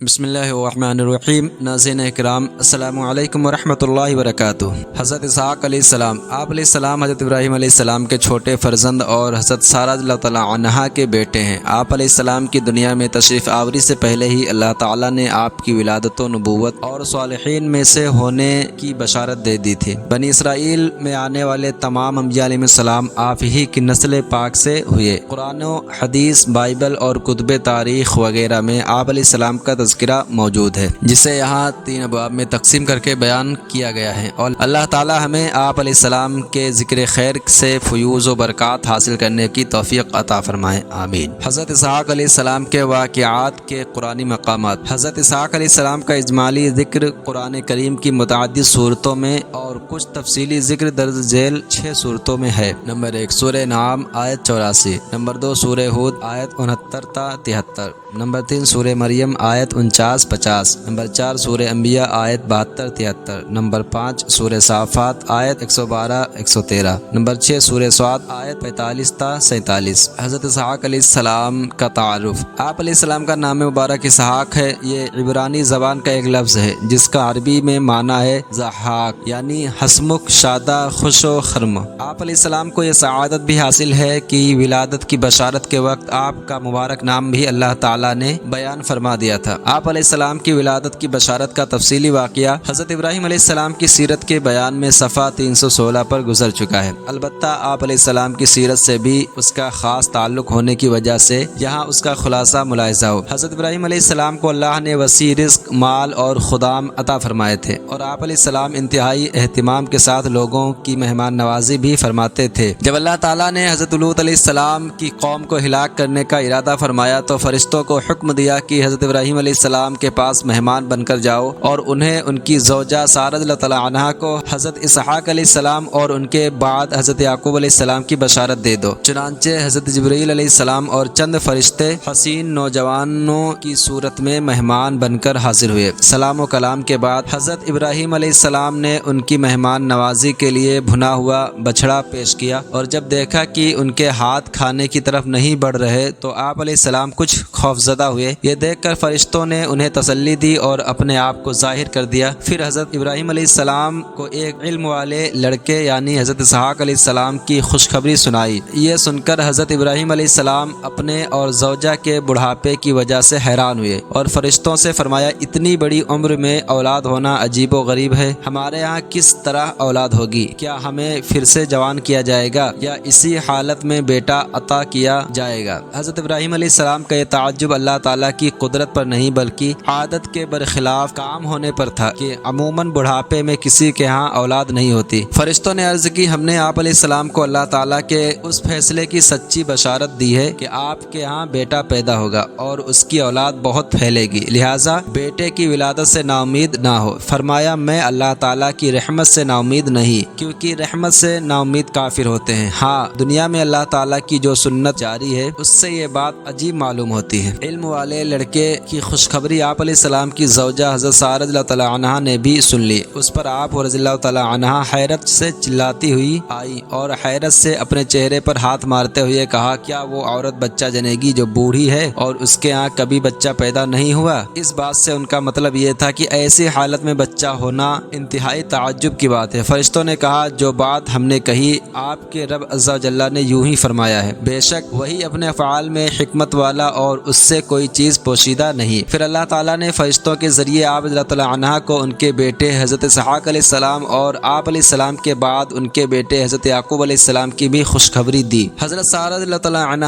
بسم اللہ الرحمن الرحیم۔ ناظرین اکرام، السلام علیکم ورحمۃ اللہ وبرکاتہ۔ حضرت اسحاق علیہ السلام، آپ علیہ السلام حضرت ابراہیم علیہ السلام کے چھوٹے فرزند اور حضرت سارہ رضی اللہ تعالیٰ عنہا کے بیٹے ہیں۔ آپ علیہ السلام کی دنیا میں تشریف آوری سے پہلے ہی اللہ تعالیٰ نے آپ کی ولادت و نبوت اور صالحین میں سے ہونے کی بشارت دے دی تھی۔ بنی اسرائیل میں آنے والے تمام انبیاء علیہ السلام آپ ہی کی نسل پاک سے ہوئے۔ قرآن و حدیث، بائبل اور کتب تاریخ وغیرہ میں آپ علیہ السلام کا تذکرہ موجود ہے، جسے یہاں 3 ابواب میں تقسیم کر کے بیان کیا گیا ہے، اور اللہ تعالی ہمیں آپ علیہ السلام کے ذکر خیر سے فیوز و برکات حاصل کرنے کی توفیق عطا فرمائے، آمین۔ حضرت اسحاق علیہ السلام کے واقعات کے قرآنی مقامات۔ حضرت اسحاق علیہ السلام کا اجمالی ذکر قرآن کریم کی متعدد صورتوں میں اور کچھ تفصیلی ذکر درج ذیل 6 صورتوں میں ہے۔ نمبر 1 سورہ نعام آیت 84، نمبر 2 سورہ ہود آیت 69 تا 73، نمبر 3 سورہ مریم آیت 49-50، نمبر 4 سورہ انبیاء آیت 72-73، نمبر 5 سورہ صافات آیت 112-113، نمبر 6 سورہ صاد آیت 45 تا 47۔ حضرت اسحاق علیہ السلام کا تعارف۔ آپ علیہ السلام کا نام مبارک اسحاق ہے۔ یہ عبرانی زبان کا ایک لفظ ہے جس کا عربی میں معنی ہے ضحاک، یعنی ہنسمکھ، شادہ، خوش و خرم۔ آپ علیہ السلام کو یہ سعادت بھی حاصل ہے کہ ولادت کی بشارت کے وقت آپ کا مبارک نام بھی اللہ تعالیٰ نے بیان فرما دیا تھا۔ آپ علیہ السلام کی ولادت کی بشارت کا تفصیلی واقعہ حضرت ابراہیم علیہ السلام کی سیرت کے بیان میں صفحہ 316 پر گزر چکا ہے۔ البتہ آپ علیہ السلام کی سیرت سے بھی اس کا خاص تعلق ہونے کی وجہ سے یہاں اس کا خلاصہ ملاحظہ ہو۔ حضرت ابراہیم علیہ السلام کو اللہ نے وسیع رزق، مال اور خدام عطا فرمائے تھے، اور آپ علیہ السلام انتہائی اہتمام کے ساتھ لوگوں کی مہمان نوازی بھی فرماتے تھے۔ جب اللہ تعالیٰ نے حضرت لوط علیہ السلام کی قوم کو ہلاک کرنے کا ارادہ فرمایا تو فرشتوں کو حکم دیا کہ حضرت ابراہیم علیہ السلام کے پاس مہمان بن کر جاؤ اور انہیں ان کی زوجہ سارہ رضی اللہ تعالیٰ عنہا کو حضرت اسحاق علیہ السلام اور ان کے بعد حضرت یعقوب علیہ السلام کی بشارت دے دو۔ چنانچہ حضرت جبرائیل علیہ السلام اور چند فرشتے حسین نوجوانوں کی صورت میں مہمان بن کر حاضر ہوئے۔ سلام و کلام کے بعد حضرت ابراہیم علیہ السلام نے ان کی مہمان نوازی کے لیے بھنا ہوا بچڑا پیش کیا، اور جب دیکھا کہ ان کے ہاتھ کھانے کی طرف نہیں بڑھ رہے تو آپ علیہ السلام کچھ خوفزدہ ہوئے۔ یہ دیکھ کر فرشتوں نے انہیں تسلی دی اور اپنے آپ کو ظاہر کر دیا۔ پھر حضرت ابراہیم علیہ السلام کو ایک علم والے لڑکے یعنی حضرت اسحاق علیہ السلام کی خوشخبری سنائی۔ یہ سن کر حضرت ابراہیم علیہ السلام اپنے اور زوجہ کے بڑھاپے کی وجہ سے حیران ہوئے اور فرشتوں سے فرمایا، اتنی بڑی عمر میں اولاد ہونا عجیب و غریب ہے، ہمارے ہاں کس طرح اولاد ہوگی؟ کیا ہمیں پھر سے جوان کیا جائے گا یا اسی حالت میں بیٹا عطا کیا جائے گا؟ حضرت ابراہیم علیہ السلام کا یہ تعجب اللہ تعالیٰ کی قدرت پر نہیں بلکہ عادت کے برخلاف کام ہونے پر تھا کہ عموماً بڑھاپے میں کسی کے ہاں اولاد نہیں ہوتی۔ فرشتوں نے عرض کی، ہم نے آپ علیہ السلام کو اللہ تعالیٰ کے اس فیصلے کی سچی بشارت دی ہے کہ آپ کے ہاں بیٹا پیدا ہوگا اور اس کی اولاد بہت پھیلے گی، لہٰذا بیٹے کی ولادت سے نا امید نہ ہو۔ فرمایا، میں اللہ تعالیٰ کی رحمت سے نا امید نہیں، کیونکہ رحمت سے نا امید کافر ہوتے ہیں۔ ہاں، دنیا میں اللہ تعالیٰ کی جو سنت جاری ہے اس سے یہ بات عجیب معلوم ہوتی ہے۔ علم والے لڑکے کی خوشخبری آپ علیہ السلام کی زوجہ حضرت سارہ رضی اللہ تعالیٰ عنہا نے بھی سن لی۔ اس پر آپ رضی اللہ تعالیٰ عنہا حیرت سے چلاتی ہوئی آئی اور حیرت سے اپنے چہرے پر ہاتھ مارتے ہوئے کہا، کیا وہ عورت بچہ جنے گی جو بوڑھی ہے اور اس کے ہاں کبھی بچہ پیدا نہیں ہوا؟ اس بات سے ان کا مطلب یہ تھا کہ ایسی حالت میں بچہ ہونا انتہائی تعجب کی بات ہے۔ فرشتوں نے کہا، جو بات ہم نے کہی آپ کے رب عز و جل نے یوں ہی فرمایا ہے، بے شک وہی اپنے افعال میں حکمت والا اور اس سے کوئی چیز پوشیدہ نہیں۔ پھر اللہ تعالیٰ نے فرشتوں کے ذریعے آپ رضی اللہ عنہ کو ان کے بیٹے حضرت اسحاق علیہ السلام اور آپ علیہ السلام کے بعد ان کے بیٹے حضرت یعقوب علیہ السلام کی بھی خوشخبری دی۔ حضرت سارہ رضی اللہ عنہ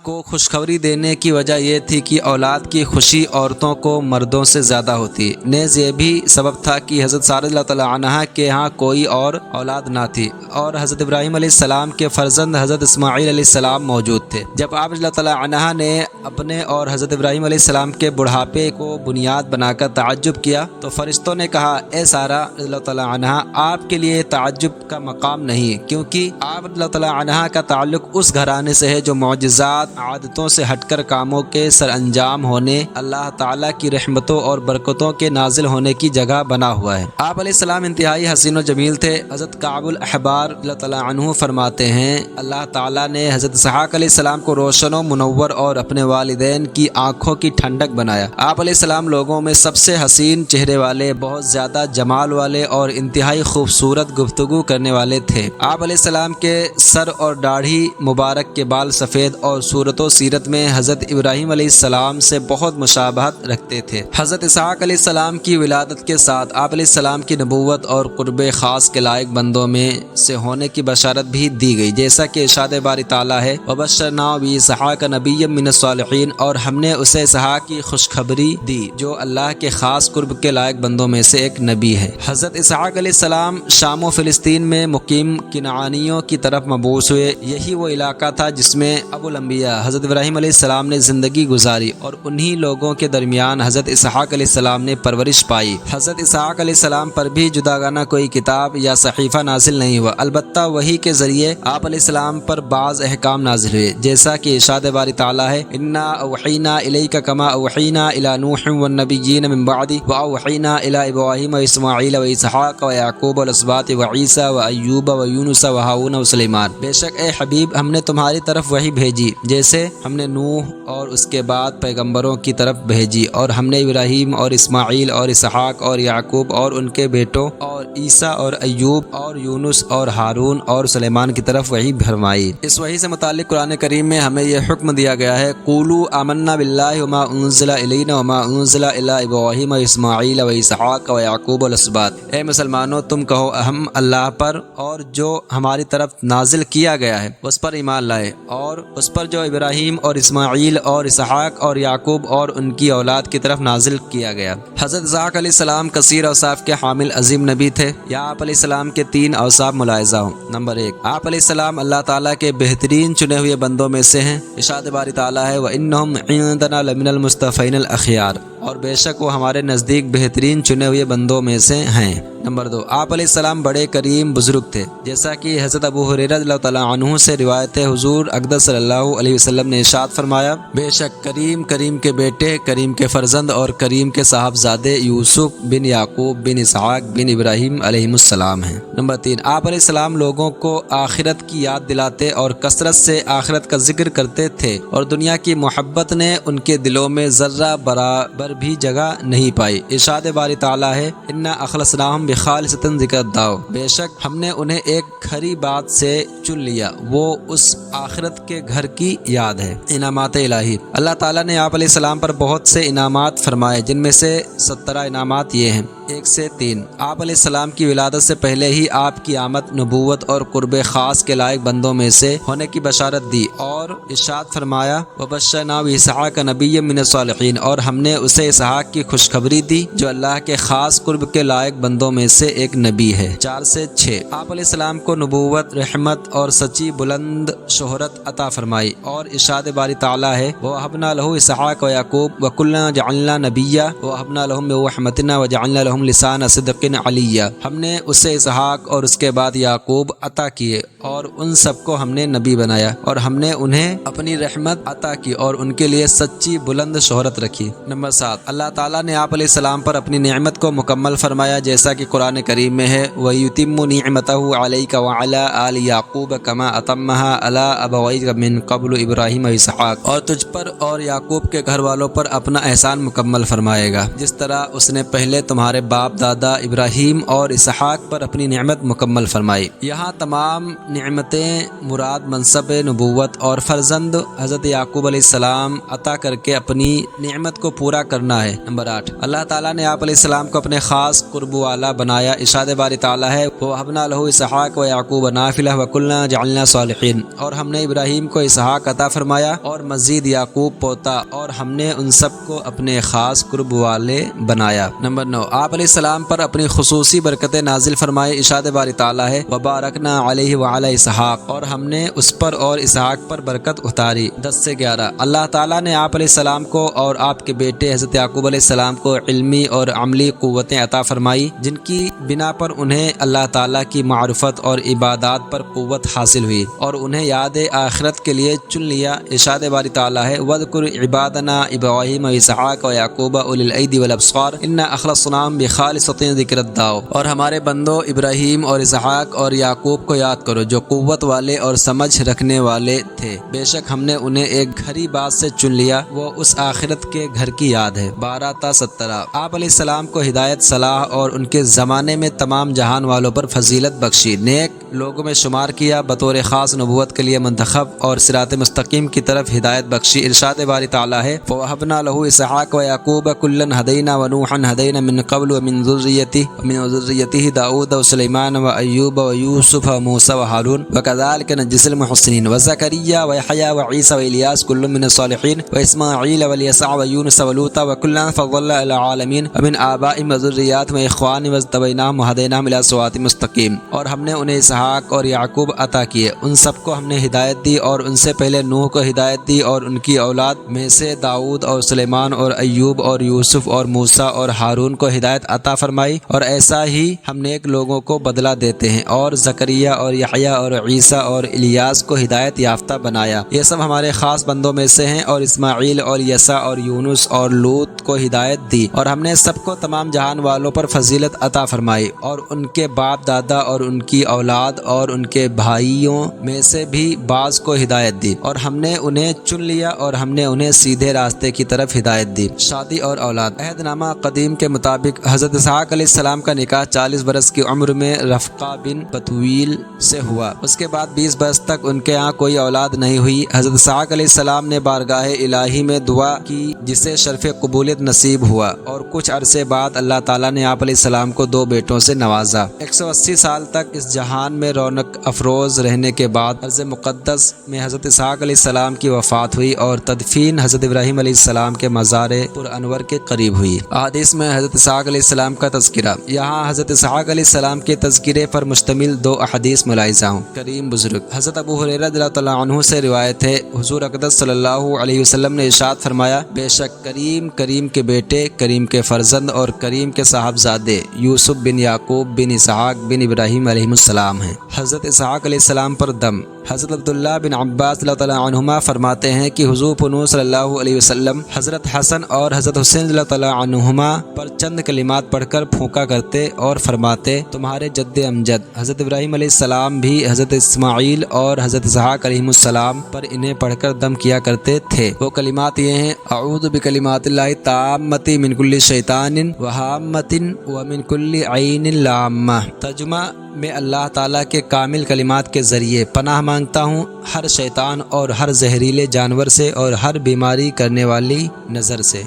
کو خوشخبری دینے کی وجہ یہ تھی کہ اولاد کی خوشی عورتوں کو مردوں سے زیادہ ہوتی، نیز یہ بھی سبب تھا کہ حضرت سارہ رضی اللہ عنہ کے ہاں کوئی اور اولاد نہ تھی، اور حضرت ابراہیم علیہ السلام کے فرزند حضرت اسماعیل علیہ السلام موجود تھے۔ جب آپ رضی اللہ عنہ نے اپنے اور حضرت ابراہیم علیہ السلام کے بڑھاپے کو بنیاد بنا کر تعجب کیا تو فرشتوں نے کہا، اے سارہ رضی اللہ تعالیٰ عنہ، آپ کے لیے تعجب کا مقام نہیں، کیونکہ آپ رضی اللہ تعالیٰ عنہ کا تعلق اس گھرانے سے ہے جو معجزات، عادتوں سے ہٹ کر کاموں کے سر انجام ہونے، اللہ تعالیٰ کی رحمتوں اور برکتوں کے نازل ہونے کی جگہ بنا ہوا ہے۔ آپ علیہ السلام انتہائی حسین و جمیل تھے۔ حضرت کعب الاحبار رضی اللہ تعالیٰ عنہ فرماتے ہیں، اللہ تعالیٰ نے حضرت اسحاق علیہ السلام کو روشن و منور اور اپنے والدین کی آنکھوں کی ٹھنڈک بنایا۔ آپ علیہ السلام لوگوں میں سب سے حسین چہرے والے، بہت زیادہ جمال والے اور انتہائی خوبصورت گفتگو کرنے والے تھے۔ آپ علیہ السلام کے سر اور داڑھی مبارک کے بال سفید اور صورت و سیرت میں حضرت ابراہیم علیہ السلام سے بہت مشابہت رکھتے تھے۔ حضرت اسحاق علیہ السلام کی ولادت کے ساتھ آپ علیہ السلام کی نبوت اور قرب خاص کے لائق بندوں میں سے ہونے کی بشارت بھی دی گئی، جیسا کہ ارشاد باری تعالیٰ ہے وَبَشَّرْنَاهُ بِإِسْحَاقَ نَبِيًّا مِّنَ الصَّالِحِينَ، اور ہم نے اسے اسحاق کی خوشخبری دی جو اللہ کے خاص قرب کے لائق بندوں میں سے ایک نبی ہے۔ حضرت اسحاق علیہ السلام شام و فلسطین میں مقیم کنعانیوں کی طرف مبعوث ہوئے۔ یہی وہ علاقہ تھا جس میں ابو الانبیاء حضرت ابراہیم علیہ السلام نے زندگی گزاری اور انہی لوگوں کے درمیان حضرت اسحاق علیہ السلام نے پرورش پائی۔ حضرت اسحاق علیہ السلام پر بھی جداگانہ کوئی کتاب یا صحیفہ نازل نہیں ہوا، البتہ وحی کے ذریعے آپ علیہ السلام پر بعض احکام نازل ہوئے، جیسا کہ ارشاد باری تعالیٰ ہے انا اوحینا الیک کما اوحینا الی نوح والنبیین من بعدہ واوحینا الی ابراہیم واسماعیل واسحاق ویعقوب والاسباط وعیسیٰ وایوب ویونس وہارون وسلیمان، بے شک اے حبیب ہم نے تمہاری طرف وحی بھیجی جیسے ہم نے نوح اور اس کے بعد پیغمبروں کی طرف بھیجی، اور ہم نے ابراہیم اور اسماعیل اور اسحاق اور یعقوب اور ان کے بیٹوں اور عیسیٰ اور ایوب اور یونس اور ہارون اور سلیمان کی طرف وحی فرمائی۔ اس وحی سے متعلق قرآن کریم میں ہمیں یہ حکم دیا گیا ہے قولوا آمنا باللہ وما انزل الینا وما انزل الی ابراہیم واسماعیل واسحاق ویعقوب والاسباط، اے مسلمانوں تم کہو ہم اللہ پر اور جو ہماری طرف نازل کیا گیا ہے اس پر ایمان لائے، اور اس پر جو ابراہیم اور اسماعیل اور اسحاق اور یعقوب اور ان کی اولاد کی طرف نازل کیا گیا۔ حضرت اسحاق علیہ السلام کثیر اوصاف کے حامل عظیم نبی تھے۔ یا آپ علیہ السلام کے 3 اوصاف ملاحظہ ہوں۔ نمبر 1، آپ علیہ السلام اللہ تعالیٰ کے بہترین چنے ہوئے بندوں میں سے ہیں۔ ارشاد باری تعالیٰ ہے وَإِنَّهُمْ عِندَنَا لَمِنَ الْمُصْطَفَيْنَ الْأَخْيَارِ، اور بے شک وہ ہمارے نزدیک بہترین چنے ہوئے بندوں میں سے ہیں۔ نمبر 2، آپ علیہ السلام بڑے کریم بزرگ تھے، جیسا کہ حضرت ابو ہریرہ رضی اللہ تعالیٰ عنہ سے روایت ہے حضور اقدس صلی اللہ علیہ وسلم نے ارشاد فرمایا بے شک کریم کریم کے بیٹے، کریم کے فرزند اور کریم کے صاحبزادے یوسف بن یعقوب بن اسحاق بن ابراہیم علیہ السلام ہیں۔ نمبر 3، آپ علیہ السلام لوگوں کو آخرت کی یاد دلاتے اور کثرت سے آخرت کا ذکر کرتے تھے، اور دنیا کی محبت نے ان کے دلوں میں ذرہ برابر بھی جگہ نہیں پائی۔ ارشاد باری تعالیٰ ہے انا اخلصناہم بخالصۃ ذکر الدار، بے شک ہم نے انہیں ایک کھری بات سے چن لیا، وہ اس آخرت کے گھر کی یاد ہے۔ انعامات الہی، اللہ تعالیٰ نے آپ علیہ السلام پر بہت سے انعامات فرمائے، جن میں سے 17 انعامات یہ ہیں۔ 1 سے 3، آپ علیہ السلام کی ولادت سے پہلے ہی آپ کی آمد نبوت اور قرب خاص کے لائق بندوں میں سے ہونے کی بشارت دی، اور ارشاد فرمایا وَبَشَّرْنَاهُ بِإِسْحَاقَ نَبِيًّا مِّنَ الصَّالِحِينَ، اور ہم نے اسے اسحاق کی خوشخبری دی جو اللہ کے خاص قرب کے لائق بندوں میں سے ایک نبی ہے۔ 4 سے 6، آپ علیہ السلام کو نبوت، رحمت اور سچی بلند شہرت عطا فرمائی، اور ارشاد باری تعالیٰ ہے وَوَهَبْنَا لَهُ إِسْحَاقَ وَيَعْقُوبَ وَكُلًّا جَعَلْنَا نَبِيًّا وَوَهَبْنَا لَهُم مِّن رَّحْمَتِنَا وَجَعَلْنَا لَهُم لِسَانَ صِدْقٍ عَلِيًّا، ہم نے اسے اسحاق اور اس کے بعد یعقوب عطا کیے اور ان سب کو ہم نے نبی بنایا، اور ہم نے انہیں اپنی رحمت عطا کی اور ان کے لیے سچی بلند شہرت رکھی۔ نمبر 7، اللہ تعالیٰ نے آپ علیہ السلام پر اپنی نعمت کو مکمل فرمایا، جیسا کہ قرآن کریم میں ہے وَيُتِمُّ نِعْمَتَهُ عَلَيْكَ وَعَلَىٰ آلِ يَعْقُوبَ كَمَا أَتَمَّهَا عَلَىٰ أَبَوَيْكَ مِن قَبْلُ إِبْرَاهِيمَ وإسحاق، اور تجھ پر اور یعقوب کے گھر والوں پر اپنا احسان مکمل فرمائے گا، جس طرح اس نے پہلے تمہارے باپ دادا ابراہیم اور اسحاق پر اپنی نعمت مکمل فرمائی۔ یہاں تمام نعمتیں مراد منصب نبوت اور فرزند حضرت یعقوب علیہ السلام عطا کر کے اپنی نعمت کو پورا کرنا ہے۔ نمبر 8، اللہ تعالیٰ نے آپ علیہ السلام کو اپنے خاص قرب والا بنایا۔ ارشاد باری تعالیٰ ہے وَوَهَبْنَا لَهُ إِسْحَاقَ وَيَعْقُوبَ نَافِلَةً وَكُلًّا جَعَلْنَا صَالِحِينَ، اور ہم نے ابراہیم کو اسحاق عطا فرمایا اور مزید یعقوب پوتا، اور ہم نے ان سب کو اپنے خاص قرب والے بنایا۔ نمبر 9، آپ علیہ السلام پر اپنی خصوصی برکتیں نازل فرمائے۔ ارشاد باری تعالیٰ ہے وَبَارَكْنَا عَلَيْهِ وَعَلَىٰ إِسْحَاقَ، اور ہم نے اس پر اور اسحاق پر برکت اتاری۔ 10 سے 11، اللہ تعالیٰ نے آپ علیہ السلام کو اور آپ کے بیٹے حضرت یعقوب علیہ السلام کو علمی اور عملی قوتیں عطا فرمائی، جن کی بنا پر انہیں اللہ تعالیٰ کی معرفت اور عبادات پر قوت حاصل ہوئی، اور انہیں یاد آخرت کے لیے چن لیا۔ ارشاد باری تعالیٰ ہے وَاذْكُرْ عِبَادَنَا إِبْرَاهِيمَ وإسحاق ويعقوب أولي الأيدي والأبصار إنا أخلصناهم بخالصۃ ذکر الداؤ، اور ہمارے بندوں ابراہیم اور اسحاق اور یعقوب کو یاد کرو جو قوت والے اور سمجھ رکھنے والے تھے، بے شک ہم نے انہیں ایک کھری بات سے چن لیا، وہ اس آخرت کے گھر کی یاد ہے۔ 12 تا 17۔ آپ علیہ السلام کو ہدایت، صلاح اور ان کے زمانے میں تمام جہان والوں پر فضیلت بخشی، نیک لوگوں میں شمار کیا، بطور خاص نبوت کے لیے منتخب اور صراط مستقیم کی طرف ہدایت بخشی۔ ارشاد باری تعالیٰ ہے فَوَهَبْنَا لَهُ إِسْحَاقَ وَيَعْقُوبَ كُلًّا هَدَيْنَا وَنُوحًا هَدَيْنَا مِن قَبْلُ وَمِن ذُرِّيَّتِهِ دَاوُودَ وَسُلَيْمَانَ وَأَيُّوبَ وَيُوسُفَ وَمُوسَى وَهَارُونَ وَكَذَلِكَ نَجْزِي الْمُحْسِنِينَ وَزَكَرِيَّا وَيَحْيَىٰ وَعِيسَى وَإِلْيَاسَ كُلٌّ مِّنَ الصَّالِحِينَ وَإِسْمَاعِيلَ وَالْيَسَعَ وَيُونُسَ وَلُوطًا وَكُلًّا فَضَّلْنَا عَلَى الْعَالَمِينَ وَمِنْ آبَائِهِمْ وَذُرِّيَّاتِهِمْ وَإِخْوَانِهِمْ وَاجْتَبَيْنَاهُمْ وَهَدَيْنَاهُمْ إِلَىٰ صِرَاطٍ مُّسْتَقِيمٍ، اور ہم نے انہیں اسحاق اور یعقوب عطا کیے، ان سب کو ہم نے ہدایت دی، اور ان سے پہلے نوح کو ہدایت دی، اور ان کی اولاد میں سے داؤد اور سلیمان اور ایوب اور یوسف اور موسیٰ اور ہارون کو ہدایت عطا فرمائی، اور ایسا ہی ہم نیک لوگوں کو بدلہ دیتے ہیں، اور زکریا اور یحییٰ اور عیسیٰ اور الیاس کو ہدایت یافتہ بنایا، یہ سب ہمارے خاص بندوں میں سے ہیں، اور اسماعیل اور یسع اور یونس اور لوط کو ہدایت دی، اور ہم نے سب کو تمام جہان والوں پر فضیلت عطا فرمائی، اور ان کے باپ دادا اور ان کی اولاد اور ان کے بھائیوں میں سے بھی بعض کو ہدایت دی، اور ہم نے انہیں چن لیا، اور ہم نے انہیں سیدھے راستے کی طرف ہدایت دی۔ شادی اور اولاد۔ عہد نامہ قدیم کے مطابق حضرت اسحاق علیہ السلام کا نکاح 40 برس کی عمر میں رفقہ بن بتویل سے ہوا، اس کے بعد 20 برس تک ان کے ہاں کوئی اولاد نہیں ہوئی۔ حضرت اسحاق علیہ السلام نے بارگاہ الہی میں دعا کی جسے شرف قبولیت نصیب ہوا، اور کچھ عرصے بعد اللہ تعالیٰ نے آپ علیہ السلام کو 2 بیٹوں سے نوازا۔ 180 سال تک اس جہان میں رونق افروز رہنے کے بعد ارض مقدس میں حضرت اسحاق علیہ السلام کی وفات ہوئی، اور تدفین حضرت ابراہیم علیہ السلام کے مزار پر انور کے قریب ہوئی۔ احادیث میں حضرت اسحاق علیہ السلام کا تذکرہ۔ یہاں حضرت اسحاق علیہ السلام کے تذکرے پر مشتمل 2 احادیث ملاحظہ ہوں۔ کریم بزرگ حضرت ابو ہریرہ رضی اللہ تعالیٰ عنہ سے روایت ہے، حضور اقدس صلی اللہ علیہ وسلم نے ارشاد فرمایا، بے شک کریم کے بیٹے، کریم کے فرزند اور کریم کے صاحبزادے یوسف بن یعقوب بن اسحاق بن ابراہیم علیہ السلام ہیں۔ حضرت اسحاق علیہ السلام پر دم۔ حضرت عبداللہ بن عباس رضی اللہ تعالیٰ عنہما فرماتے ہیں کہ حضور پنو صلی اللہ علیہ وسلم حضرت حسن اور حضرت حسین رضی اللہ تعالیٰ عنہما پر چند کلمات پڑھ کر پھونکا کرتے اور فرماتے، تمہارے جد امجد حضرت ابراہیم علیہ السلام بھی حضرت اسماعیل اور حضرت اسحاق علیہ السلام پر انہیں پڑھ کر دم کیا کرتے تھے۔ وہ کلمات یہ ہیں، اعوذ بکلمات اللہ التامۃ من کل شیطان وہامۃ ومن کل عین لامہ۔ ترجمہ میں اللہ تعالیٰ کے کامل کلمات کے ذریعے پناہ مانگتا ہوں ہر شیطان اور ہر زہریلے جانور سے اور ہر بیماری کرنے والی نظر سے۔